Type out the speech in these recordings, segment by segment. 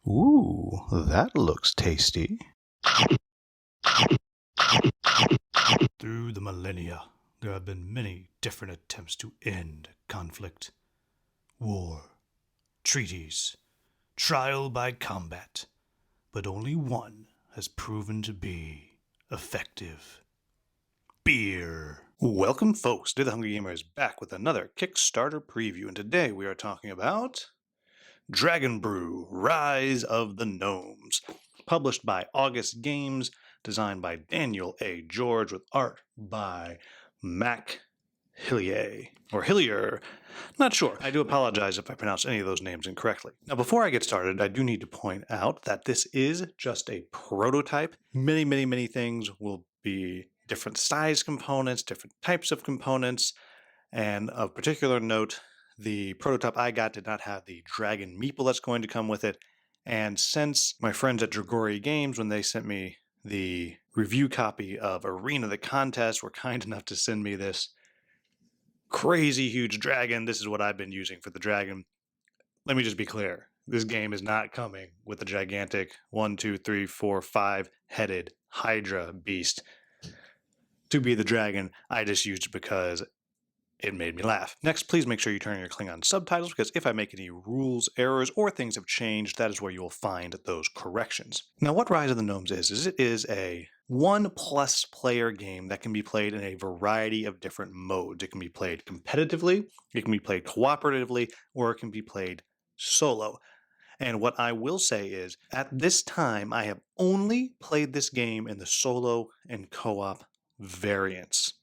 Ooh, that looks tasty. Through the millennia, there have been many different attempts to end conflict. War, treaties, trial by combat, but only one has proven to be effective. Beer. Welcome, folks, to The Hungry Gamers, back with another Kickstarter preview, and today we are talking about Dragon Brew: Rise of the Gnomes, published by August Games, designed by Daniel A. George, with art by Mac Hillier, or Hillier, not sure. I do apologize if I pronounce any of those names incorrectly. Now, before I get started, I do need to point out that this is just a prototype. Many things will be different size components, different types of components, and of particular note, the prototype I got did not have the dragon meeple that's going to come with it. And since my friends at Dragori Games, when they sent me the review copy of Arena the Contest, were kind enough to send me this crazy huge dragon. This is what I've been using for the dragon. Let me just be clear. This game is not coming with a gigantic 1, 2, 3, 4, 5-headed Hydra beast to be the dragon. I just used it because it made me laugh. Next, please make sure you turn on your Klingon subtitles, because if I make any rules, errors, or things have changed, that is where you will find those corrections. Now, what Rise of the Gnomes is it is a 1+ player game that can be played in a variety of different modes. It can be played competitively, it can be played cooperatively, or it can be played solo. And what I will say is, at this time, I have only played this game in the solo and co-op variants.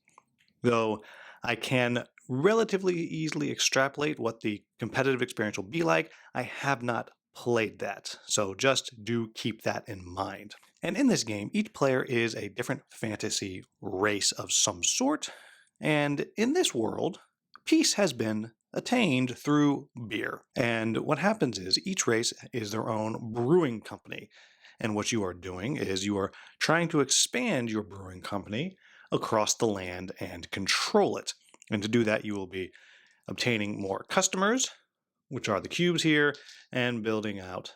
Though I can relatively easily extrapolate what the competitive experience will be like, I have not played that, so just do keep that in mind. And in this game, each player is a different fantasy race of some sort, and in this world, peace has been attained through beer. And what happens is each race is their own brewing company, and what you are doing is you are trying to expand your brewing company across the land and control it. And to do that, you will be obtaining more customers, which are the cubes here, and building out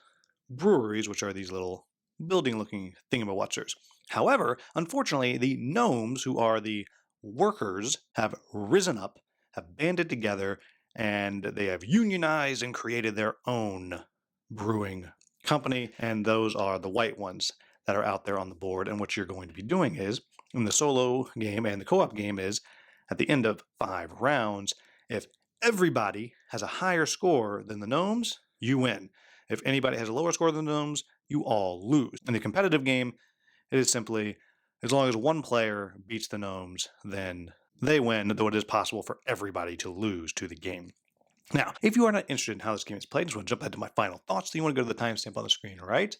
breweries, which are these little building-looking thingamawatchers. However, unfortunately, the gnomes, who are the workers, have risen up, have banded together, and they have unionized and created their own brewing company, and those are the white ones that are out there on the board. And what you're going to be doing is, in the solo game and the co-op game, is at the end of 5 rounds, if everybody has a higher score than the gnomes, you win. If anybody has a lower score than the gnomes, you all lose. In the competitive game, it is simply, as long as one player beats the gnomes, then they win, though it is possible for everybody to lose to the game. Now, if you are not interested in how this game is played, I just want to jump ahead to my final thoughts, so you want to go to the timestamp on the screen, right?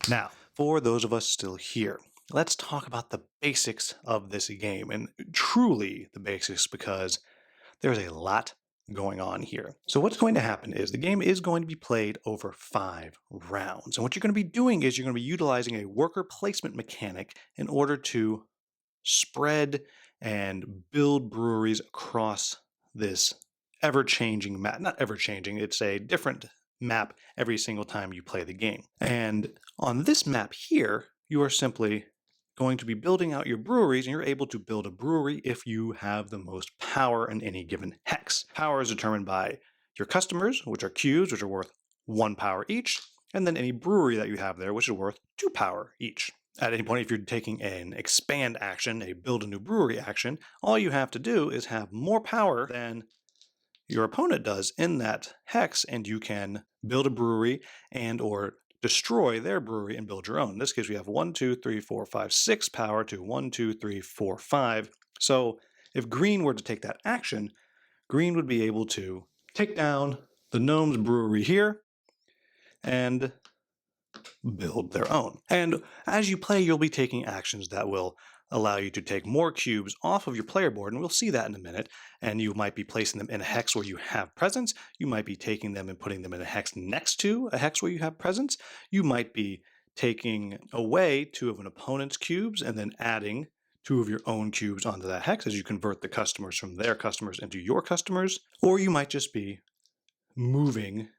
Now, for those of us still here, let's talk about the basics of this game, and truly the basics, because there's a lot going on here. So what's going to happen is the game is going to be played over 5 rounds. And what you're going to be doing is you're going to be utilizing a worker placement mechanic in order to spread and build breweries across this ever-changing map. Not ever-changing, it's a different map every single time you play the game. And on this map here, you are simply going to be building out your breweries, and you're able to build a brewery if you have the most power in any given hex. Power is determined by your customers, which are cubes, which are worth 1 power each, and then any brewery that you have there, which is worth 2 power each. At any point, if you're taking an expand action, a build a new brewery action, all you have to do is have more power than your opponent does in that hex, and you can build a brewery and or destroy their brewery and build your own. In this case, we have 1, 2, 3, 4, 5, 6 power to 1, 2, 3, 4, 5. So if green were to take that action, green would be able to take down the gnomes brewery here and build their own. And as you play, you'll be taking actions that will allow you to take more cubes off of your player board, and we'll see that in a minute. And you might be placing them in a hex where you have presence. You might be taking them and putting them in a hex next to a hex where you have presence. You might be taking away 2 of an opponent's cubes and then adding 2 of your own cubes onto that hex as you convert the customers from their customers into your customers. Or you might just be moving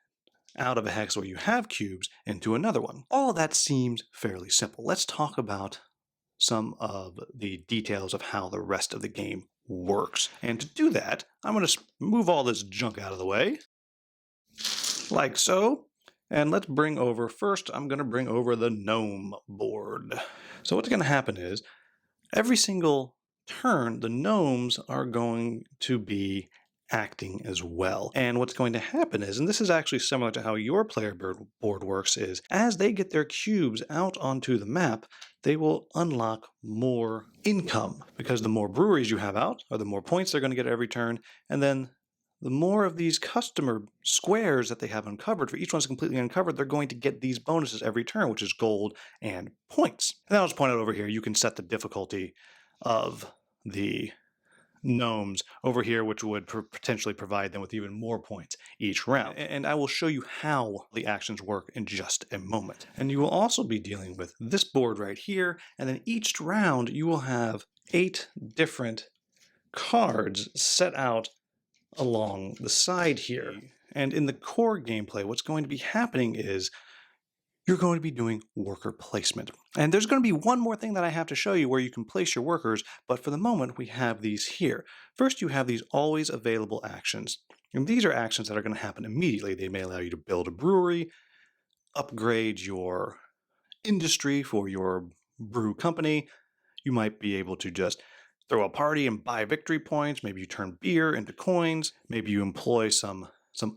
out of a hex where you have cubes into another one. All of that seems fairly simple. Let's talk about some of the details of how the rest of the game works. And to do that, I'm going to move all this junk out of the way, like so. And let's bring over, first I'm going to bring over the gnome board. So what's going to happen is, every single turn, the gnomes are going to be acting as well. And what's going to happen is, and this is actually similar to how your player board works, is as they get their cubes out onto the map, they will unlock more income, because the more breweries you have out, or the more points they're going to get every turn, and then the more of these customer squares that they have uncovered, for each one's completely uncovered, they're going to get these bonuses every turn, which is gold and points. And I'll just point out over here, you can set the difficulty of the gnomes over here, which would potentially provide them with even more points each round. And I will show you how the actions work in just a moment. And you will also be dealing with this board right here, and then each round you will have 8 different cards set out along the side here. And in the core gameplay, what's going to be happening is you're going to be doing worker placement. And there's going to be one more thing that I have to show you where you can place your workers, but for the moment we have these here. First, you have these always available actions. And these are actions that are going to happen immediately. They may allow you to build a brewery, upgrade your industry for your brew company. You might be able to just throw a party and buy victory points. Maybe you turn beer into coins. Maybe you employ some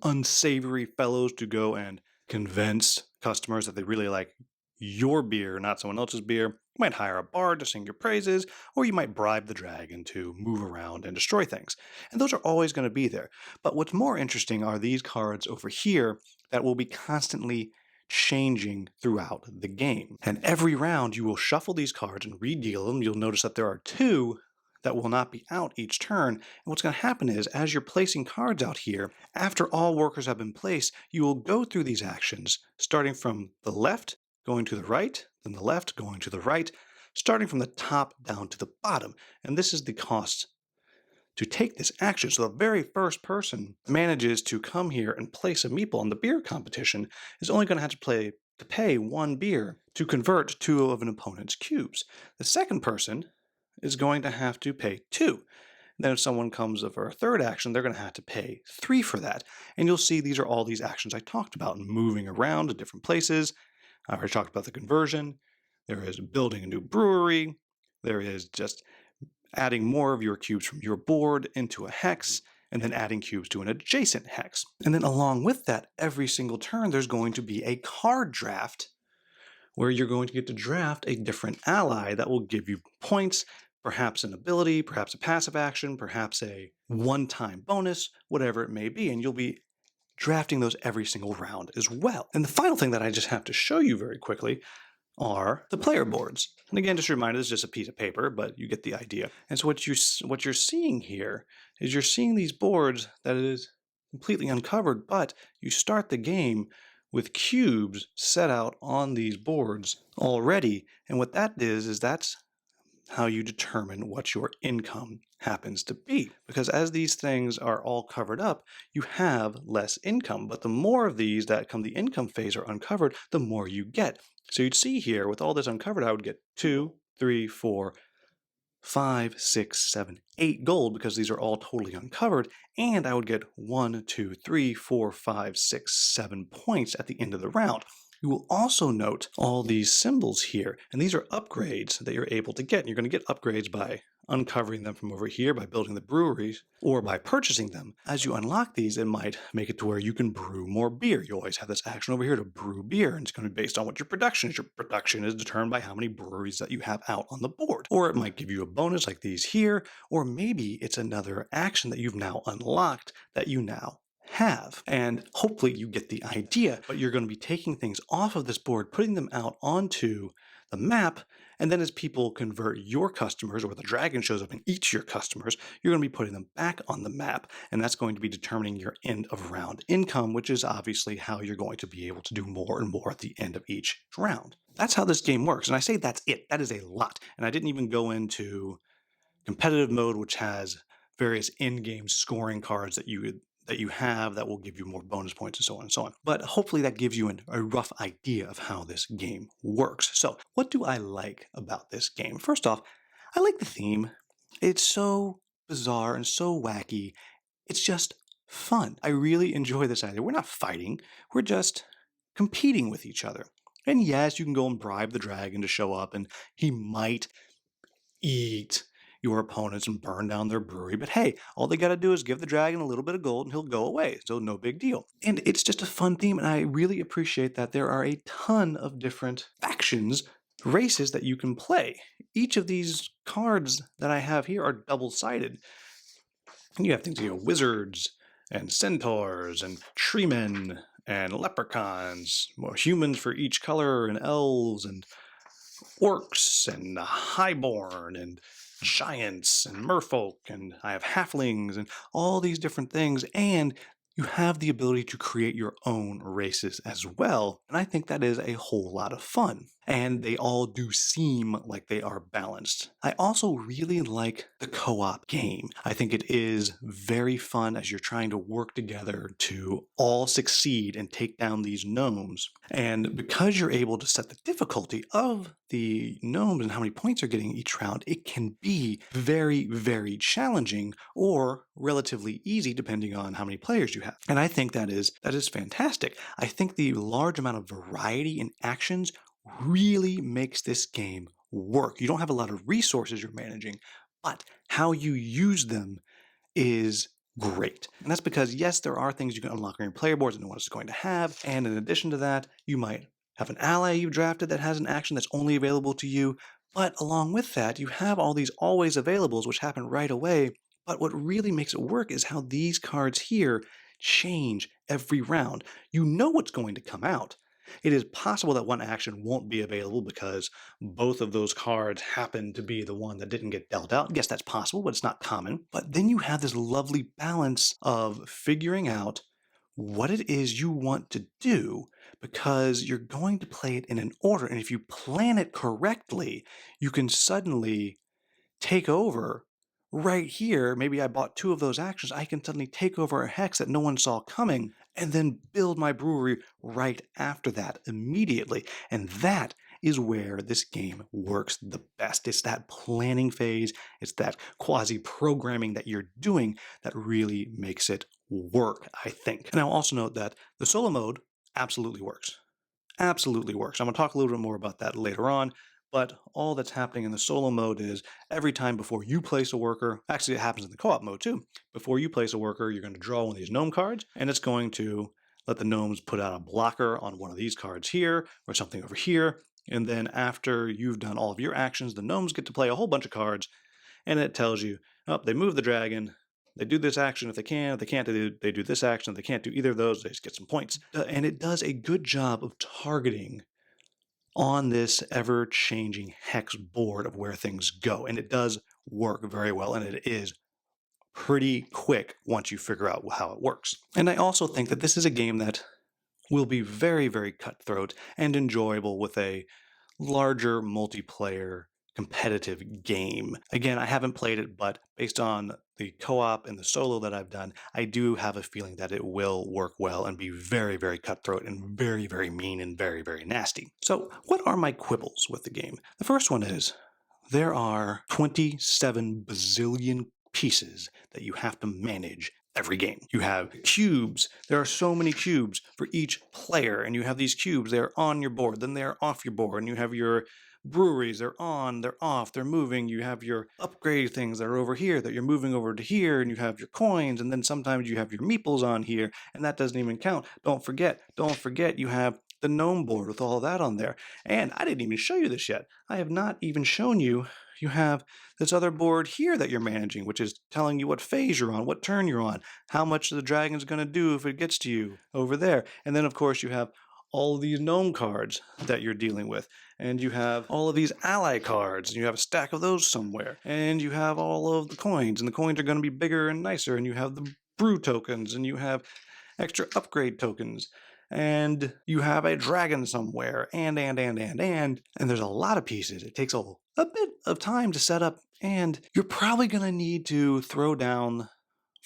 unsavory fellows to go and convince customers that they really like your beer, not someone else's beer. You might hire a bard to sing your praises, or you might bribe the dragon to move around and destroy things. And those are always going to be there. But what's more interesting are these cards over here that will be constantly changing throughout the game. And every round you will shuffle these cards and redeal them. You'll notice that there are 2 that will not be out each turn. And what's going to happen is, as you're placing cards out here, after all workers have been placed, you will go through these actions, starting from the left, going to the right, then the left, going to the right, starting from the top down to the bottom. And this is the cost to take this action. So the very first person manages to come here and place a meeple on the beer competition is only going to have to pay 1 beer to convert 2 of an opponent's cubes. The second person is going to have to pay 2. Then if someone comes for a third action, they're going to have to pay 3 for that. And you'll see these are all these actions I talked about, moving around to different places. I already talked about the conversion. There is building a new brewery. There is just adding more of your cubes from your board into a hex, and then adding cubes to an adjacent hex. And then along with that, every single turn, there's going to be a card draft where you're going to get to draft a different ally that will give you points, perhaps an ability, perhaps a passive action, perhaps a one-time bonus, whatever it may be, and you'll be drafting those every single round as well. And the final thing that I just have to show you very quickly are the player boards. And again, just a reminder, this is just a piece of paper, but you get the idea. And so what you're seeing here is you're seeing these boards that is completely uncovered, but you start the game with cubes set out on these boards already. And what that is that's how you determine what your income happens to be. Because as these things are all covered up, you have less income. But the more of these that come the income phase are uncovered, the more you get. So you'd see here, with all this uncovered, I would get 2, 3, 4, 5, 6, 7, 8 gold, because these are all totally uncovered, and I would get 1, 2, 3, 4, 5, 6, 7 points at the end of the round. You will also note all these symbols here, and these are upgrades that you're able to get. And you're going to get upgrades by uncovering them from over here, by building the breweries, or by purchasing them. As you unlock these, it might make it to where you can brew more beer. You always have this action over here to brew beer, and it's going to be based on what your production is. Your production is determined by how many breweries that you have out on the board. Or it might give you a bonus like these here, or maybe it's another action that you've now unlocked that you now have. And hopefully you get the idea, but you're going to be taking things off of this board, putting them out onto the map, and then as people convert your customers, or the dragon shows up and eats your customers, you're going to be putting them back on the map, and that's going to be determining your end of round income, which is obviously how you're going to be able to do more and more at the end of each round. That's how this game works, and I say that's it. That is a lot, and I didn't even go into competitive mode, which has various in-game scoring cards that that you have that will give you more bonus points and so on and so on. But hopefully that gives you a rough idea of how this game works. So what do I like about this game? First off, I like the theme. It's so bizarre and so wacky. It's just fun. I really enjoy this idea. We're not fighting. We're just competing with each other. And yes, you can go and bribe the dragon to show up, and he might eat your opponents and burn down their brewery. But hey, all they got to do is give the dragon a little bit of gold and he'll go away. So no big deal. And it's just a fun theme. And I really appreciate that there are a ton of different factions, races that you can play. Each of these cards that I have here are double-sided. And you have things, wizards and centaurs and treemen and leprechauns, more humans for each color, and elves and orcs and highborn and giants and merfolk, and I have halflings and all these different things, and you have the ability to create your own races as well, and I think that is a whole lot of fun. And they all do seem like they are balanced. I also really like the co-op game. I think it is very fun as you're trying to work together to all succeed and take down these gnomes. And because you're able to set the difficulty of the gnomes and how many points you're getting each round, it can be very, very challenging or relatively easy depending on how many players you have. And I think that is fantastic. I think the large amount of variety in actions really makes this game work. You don't have a lot of resources you're managing, but how you use them is great. And that's because, yes, there are things you can unlock on your player boards that no one else is going to have. And in addition to that, you might have an ally you've drafted that has an action that's only available to you. But along with that, you have all these always availables, which happen right away. But what really makes it work is how these cards here change every round. You know what's going to come out. It is possible that one action won't be available because both of those cards happen to be the one that didn't get dealt out. Yes, that's possible, but it's not common. But then you have this lovely balance of figuring out what it is you want to do because you're going to play it in an order. And if you plan it correctly, you can suddenly take over right here. Maybe I bought 2 of those actions. I can suddenly take over a hex that no one saw coming and then build my brewery right after that immediately. And that is where this game works the best. It's that planning phase, it's that quasi-programming that you're doing that really makes it work, I think. And I'll also note that the solo mode absolutely works. Absolutely works. I'm going to talk a little bit more about that later on, but all that's happening in the solo mode is every time before you place a worker, actually it happens in the co-op mode too, before you place a worker, you're going to draw one of these gnome cards, and it's going to let the gnomes put out a blocker on one of these cards here, or something over here, and then after you've done all of your actions, the gnomes get to play a whole bunch of cards, and it tells you, oh, they move the dragon, they do this action if they can. If they can't, they do this action. If they can't do either of those, they just get some points. And it does a good job of targeting on this ever-changing hex board of where things go. And it does work very well, and it is pretty quick once you figure out how it works. And I also think that this is a game that will be very, very cutthroat and enjoyable with a larger multiplayer competitive game. Again, I haven't played it, but based on the co-op and the solo that I've done, I do have a feeling that it will work well and be very, very cutthroat and very, very mean and very, very nasty. So what are my quibbles with the game? The first one is there are 27 bazillion pieces that you have to manage every game. You have cubes. There are so many cubes for each player, and you have these cubes. They're on your board, then they're off your board, and you have your breweries. They're on, they're off, they're moving. You have your upgrade things that are over here that you're moving over to here, and you have your coins, and then sometimes you have your meeples on here, and that doesn't even count. Don't forget, you have the gnome board with all of that on there. And I didn't even show you this yet. I have not even shown you. You have this other board here that you're managing, which is telling you what phase you're on, what turn you're on, how much the dragon's going to do if it gets to you over there. And then, of course, you have all of these gnome cards that you're dealing with. And you have all of these ally cards, and you have a stack of those somewhere. And you have all of the coins, and the coins are going to be bigger and nicer. And you have the brew tokens, and you have extra upgrade tokens. And you have a dragon somewhere, and there's a lot of pieces. It takes a bit of time to set up, and you're probably going to need to throw down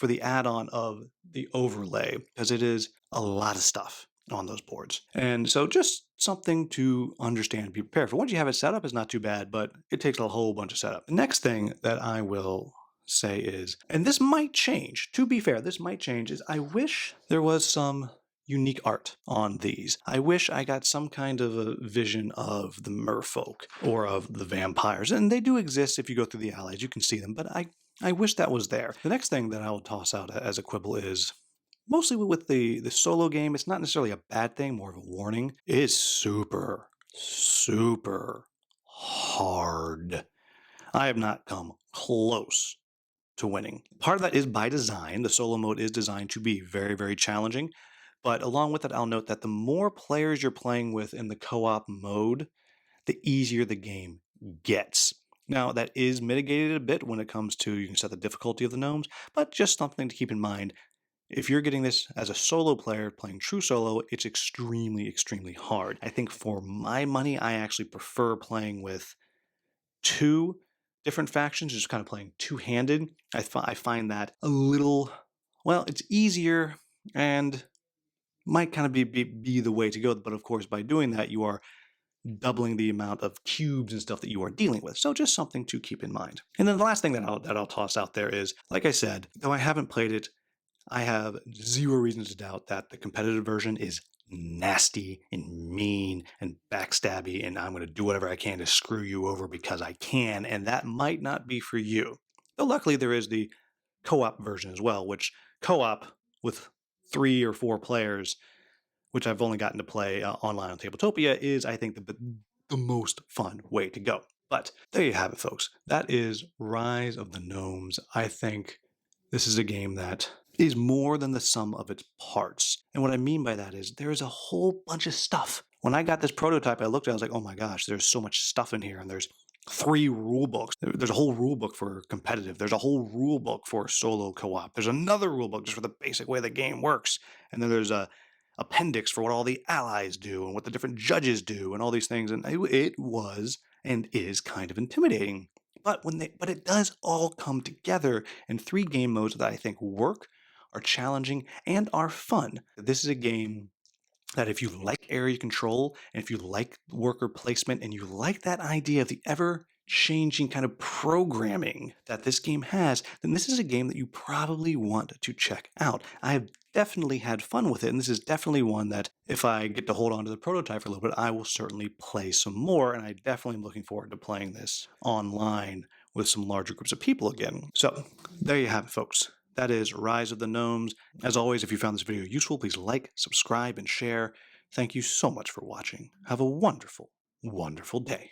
for the add-on of the overlay, because it is a lot of stuff on those boards. And so just something to understand, be prepared for. Once you have it set up, it's not too bad, but it takes a whole bunch of setup. The next thing that I will say is, and this might change, to be fair, this might change, is I wish there was some unique art on these. I wish I got some kind of a vision of the merfolk or of the vampires. And they do exist if you go through the allies, you can see them, but I wish that was there. The next thing that I'll toss out as a quibble is, mostly with the solo game, it's not necessarily a bad thing, more of a warning. It is super, super hard. I have not come close to winning. Part of that is by design. The solo mode is designed to be very, very challenging. But along with it, I'll note that the more players you're playing with in the co-op mode, the easier the game gets. Now, that is mitigated a bit when it comes to, you can set the difficulty of the gnomes, but just something to keep in mind. If you're getting this as a solo player playing true solo, it's extremely, extremely hard. I think for my money, I actually prefer playing with two different factions, just kind of playing two-handed. I find that a little, well, it's easier and might kind of be the way to go. But of course, by doing that, you are doubling the amount of cubes and stuff that you are dealing with. So just something to keep in mind. And then the last thing that I'll toss out there is, like I said, though I haven't played it, I have zero reason to doubt that the competitive version is nasty and mean and backstabby, and I'm going to do whatever I can to screw you over because I can, and that might not be for you. Though luckily there is the co-op version as well, which co-op with 3 or 4 players, which I've only gotten to play online on Tabletopia, is, I think, the most fun way to go. But there you have it, folks. That is Rise of the Gnomes. I think this is a game that is more than the sum of its parts. And what I mean by that is there is a whole bunch of stuff. When I got this prototype, I looked at it, I was like, oh my gosh, there's so much stuff in here. And there's 3 rule books. There's a whole rule book for competitive. There's a whole rule book for solo co-op. There's another rule book just for the basic way the game works. And then there's a appendix for what all the allies do and what the different judges do and all these things. And it was and is kind of intimidating. But it does all come together in 3 game modes that I think work, are challenging, and are fun. This is a game that if you like area control, and if you like worker placement, and you like that idea of the ever-changing kind of programming that this game has, then this is a game that you probably want to check out. I have definitely had fun with it, and this is definitely one that if I get to hold on to the prototype for a little bit, I will certainly play some more, and I definitely am looking forward to playing this online with some larger groups of people again. So there you have it, folks. That is Rise of the Gnomes. As always, if you found this video useful, please like, subscribe, and share. Thank you so much for watching. Have a wonderful, wonderful day.